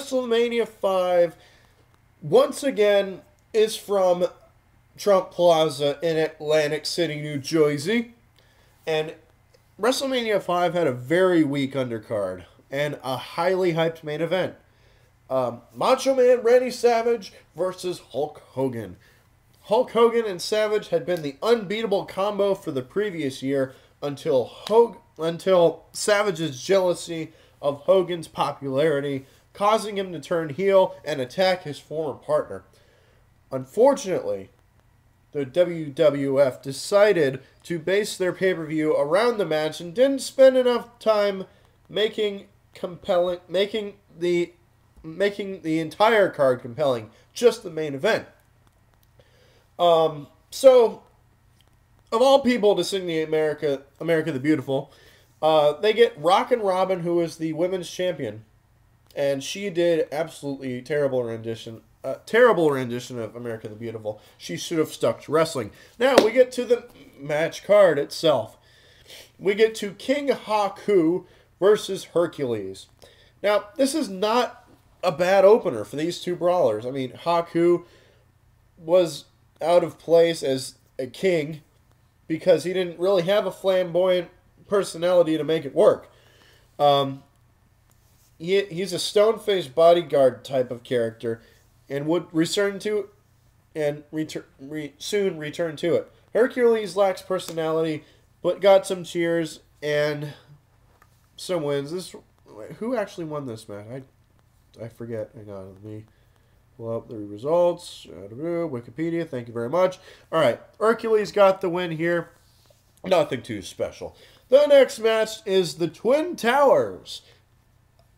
WrestleMania 5, once again, is from Trump Plaza in Atlantic City, New Jersey. And WrestleMania 5 had a very weak undercard and a highly hyped main event. Macho Man Randy Savage versus Hulk Hogan. Hulk Hogan and Savage had been the unbeatable combo for the previous year until Savage's jealousy of Hogan's popularity, causing him to turn heel and attack his former partner. Unfortunately, the WWF decided to base their pay-per-view around the match and didn't spend enough time making the entire card compelling, just the main event. So, of all people to sing the America the Beautiful, they get Rockin' Robin, who is the women's champion, and she did absolutely terrible rendition of America the Beautiful. She should have stuck to wrestling. Now we get to the match card itself. We get to King Haku versus Hercules. Now, this is not a bad opener for these two brawlers. I mean, Haku was out of place as a king because he didn't really have a flamboyant personality to make it work. He's a stone-faced bodyguard type of character and would soon return to it. Hercules lacks personality, but got some cheers and some wins. Who actually won this match? I forget. Hang on, let me pull up the results. Wikipedia, thank you very much. All right, Hercules got the win here. Nothing too special. The next match is the Twin Towers.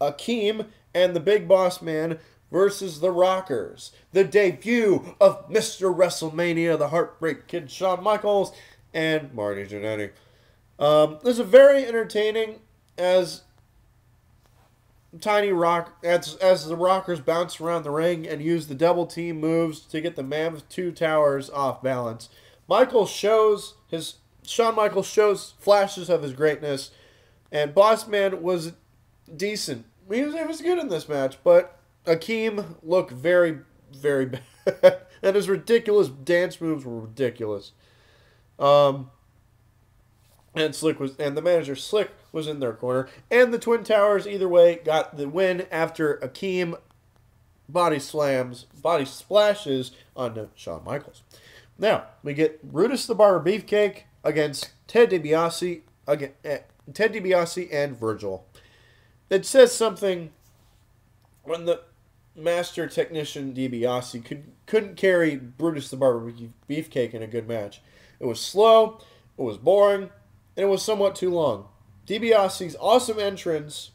Akeem and the Big Boss Man versus the Rockers. The debut of Mr. WrestleMania, the Heartbreak Kid Shawn Michaels, and Marty Jannetty. This is very entertaining as the Rockers bounce around the ring and use the double team moves to get the man with two towers off balance. Shawn Michaels shows flashes of his greatness, and Boss Man was decent. He was good in this match, but Akeem looked very, very bad, and his ridiculous dance moves were ridiculous. And the manager Slick was in their corner, and the Twin Towers either way got the win after Akeem body splashes onto Shawn Michaels. Now we get Brutus the Barber Beefcake against Ted DiBiase and Virgil. It says something when the master technician DiBiase couldn't carry Brutus the Barber Beefcake in a good match. It was slow, it was boring, and it was somewhat too long. DiBiase's awesome entrance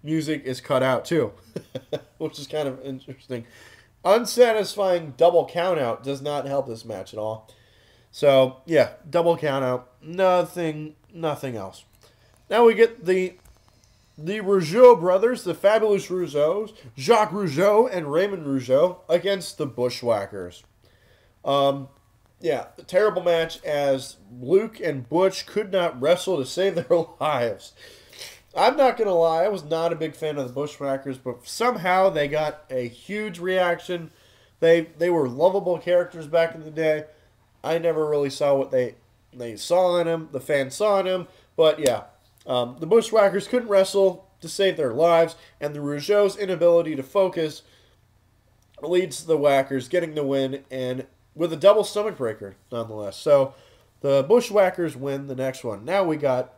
music is cut out too, which is kind of interesting. Unsatisfying double countout does not help this match at all. So, yeah, double countout, nothing else. Now we get the Rougeau brothers, the Fabulous Rougeaus, Jacques Rougeau and Raymond Rougeau against the Bushwhackers. Yeah, a terrible match as Luke and Butch could not wrestle to save their lives. I'm not going to lie, I was not a big fan of the Bushwhackers, but somehow they got a huge reaction. They were lovable characters back in the day. I never really saw what they saw in him, the fans saw in him, but yeah. The Bushwhackers couldn't wrestle to save their lives, and the Rougeau's inability to focus leads to the Whackers getting the win, and with a double stomach breaker, nonetheless. So, the Bushwhackers win the next one. Now we got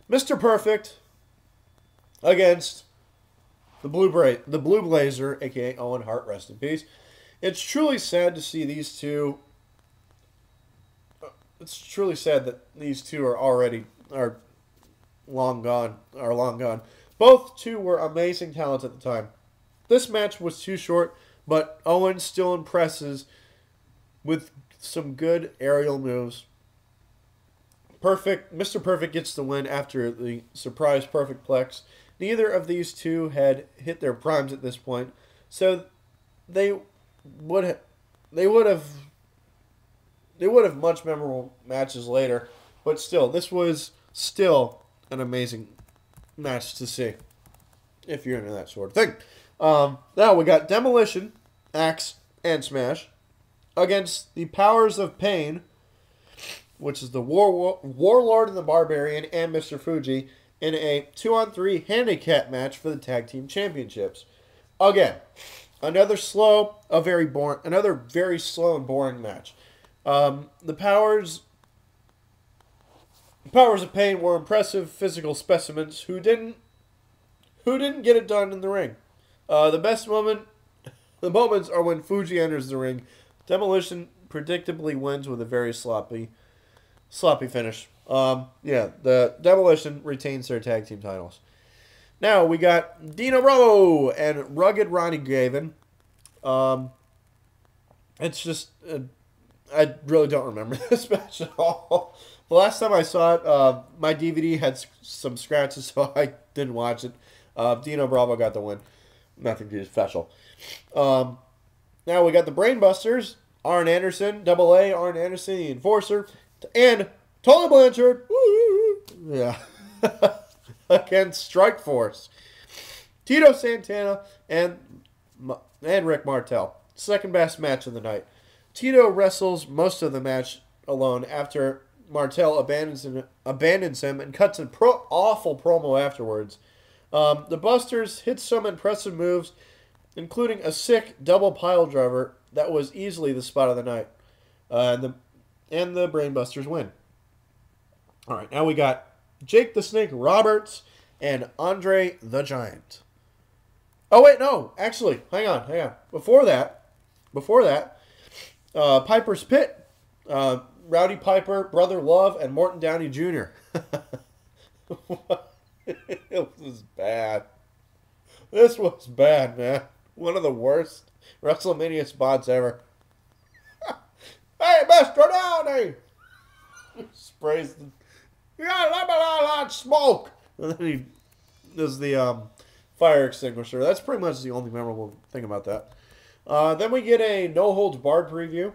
Mr. Perfect against the Blue Blazer, a.k.a. Owen Hart, rest in peace. It's truly sad to see these two. It's truly sad that these two are long gone. Both two were amazing talents at the time. This match was too short, but Owen still impresses with some good aerial moves. Mr. Perfect gets the win after the surprise Perfect Plex. Neither of these two had hit their primes at this point, so they would have much memorable matches later. But still, this was still an amazing match to see if you're into that sort of thing. Now we got Demolition, Axe, and Smash against the Powers of Pain, which is the Warlord and the Barbarian and Mr. Fuji, in a 2-on-3 handicap match for the Tag Team Championships. Again, another very slow and boring match. The Powers of Pain were impressive physical specimens who didn't get it done in the ring. The moments are when Fuji enters the ring. Demolition predictably wins with a very sloppy finish. The Demolition retains their tag team titles. Now we got Dino Bravo and Rugged Ronnie Gavin. It's just I really don't remember this match at all. The last time I saw it, my DVD had some scratches, so I didn't watch it. Dino Bravo got the win. Nothing too special. Now we got the Brainbusters, Arn Anderson, Double A, Arn Anderson, the Enforcer, and Tully Blanchard, yeah, against Strike Force, Tito Santana, and Rick Martel. Second best match of the night. Tito wrestles most of the match alone after Martel abandons him and cuts an awful promo afterwards. The Busters hit some impressive moves, including a sick double pile driver that was easily the spot of the night. And the Brainbusters win. All right, now we got Jake the Snake Roberts and Andre the Giant. Oh, wait, no. Actually, hang on. Before that, Piper's Pit, Rowdy Piper, Brother Love, and Morton Downey Jr. It was bad. This was bad, man. One of the worst WrestleMania spots ever. Hey, Mr. Downey! Sprays the... You gotta let me out smoke! And then he does the fire extinguisher. That's pretty much the only memorable thing about that. Then we get a No Holds Barred preview.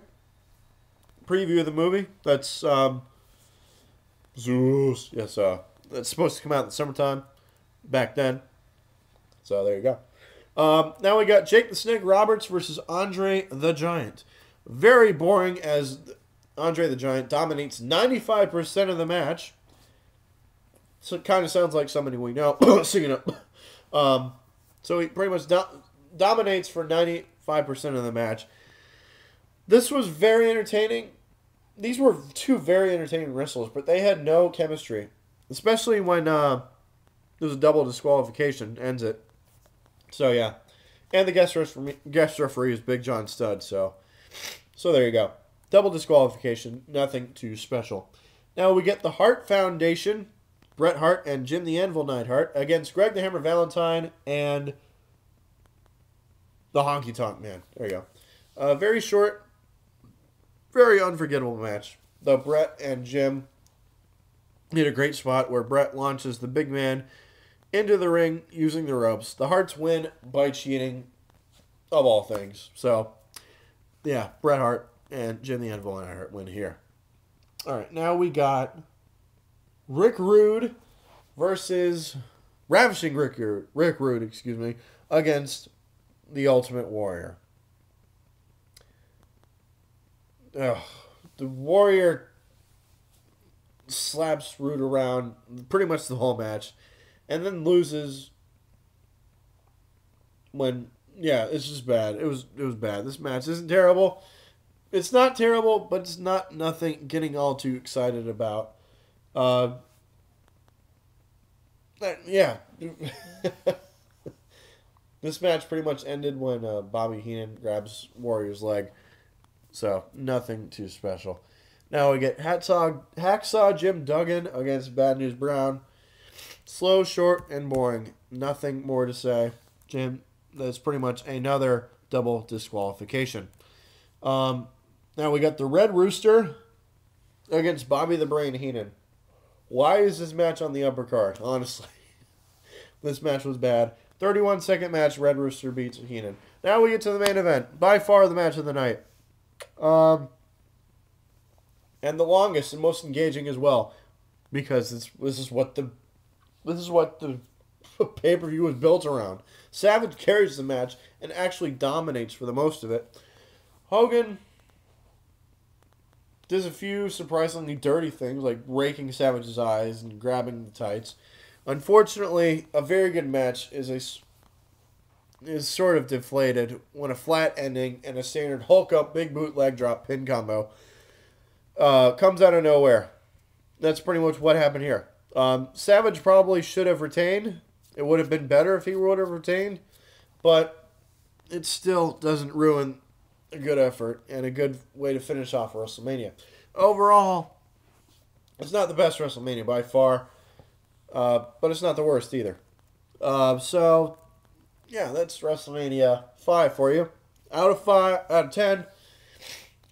Preview of the movie. That's Zeus. Yes, it's supposed to come out in the summertime. Back then. So there you go. Now we got Jake the Snake Roberts versus Andre the Giant. Very boring, as Andre the Giant dominates 95% of the match. So it kind of sounds like somebody we know. Singing up. So he pretty much dominates for 95% of the match. This was very entertaining. These were two very entertaining wrestlers, but they had no chemistry. Especially when there was a double disqualification. Ends it. So, yeah. And the guest referee is Big John Studd. So there you go. Double disqualification. Nothing too special. Now we get the Hart Foundation, Bret Hart and Jim the Anvil Neidhart, against Greg the Hammer Valentine and the Honky Tonk Man. There you go. A very short, very unforgettable match. Though Bret and Jim hit a great spot where Bret launches the big man into the ring using the ropes. The Harts win by cheating, of all things. So, yeah, Bret Hart and Jim the Anvil Neidhart win here. All right, now we got Rick Rude versus Ravishing Rick Rude, against the Ultimate Warrior. The Warrior slaps Rude around pretty much the whole match, and then loses when, yeah, it's just bad. It was bad. This match isn't terrible. It's not terrible, but it's nothing getting all too excited about. Yeah. This match pretty much ended when Bobby Heenan grabs Warrior's leg. So, nothing too special. Now we get Hacksaw Jim Duggan against Bad News Brown. Slow, short, and boring. Nothing more to say. Jim, that's pretty much another double disqualification. Now we got the Red Rooster against Bobby the Brain Heenan. Why is this match on the upper card? Honestly. This match was bad. 31-second match, Red Rooster beats Heenan. Now we get to the main event. By far the match of the night. And the longest and most engaging as well. Because this is what the pay-per-view was built around. Savage carries the match and actually dominates for the most of it. Hogan does a few surprisingly dirty things, like raking Savage's eyes and grabbing the tights. Unfortunately, a very good match is sort of deflated when a flat ending and a standard Hulk up, big boot, leg drop, pin combo comes out of nowhere. That's pretty much what happened here. Savage probably should have retained. It would have been better if he would have retained, but it still doesn't ruin a good effort and a good way to finish off WrestleMania. Overall, it's not the best WrestleMania by far, but it's not the worst either. So, yeah, that's WrestleMania 5 for you. Out of 10,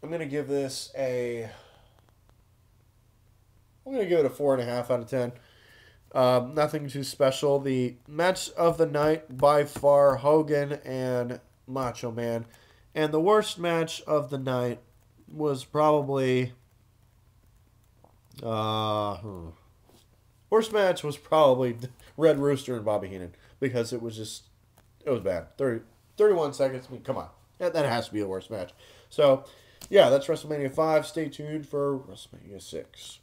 I'm going to give this I'm going to give it a 4.5 out of 10. Nothing too special. The match of the night, by far, Hogan and Macho Man. And the worst match of the night was probably... worst match was probably Red Rooster and Bobby Heenan. Because it was bad. 31 seconds. I mean, come on. That has to be the worst match. So, yeah, that's WrestleMania 5. Stay tuned for WrestleMania 6.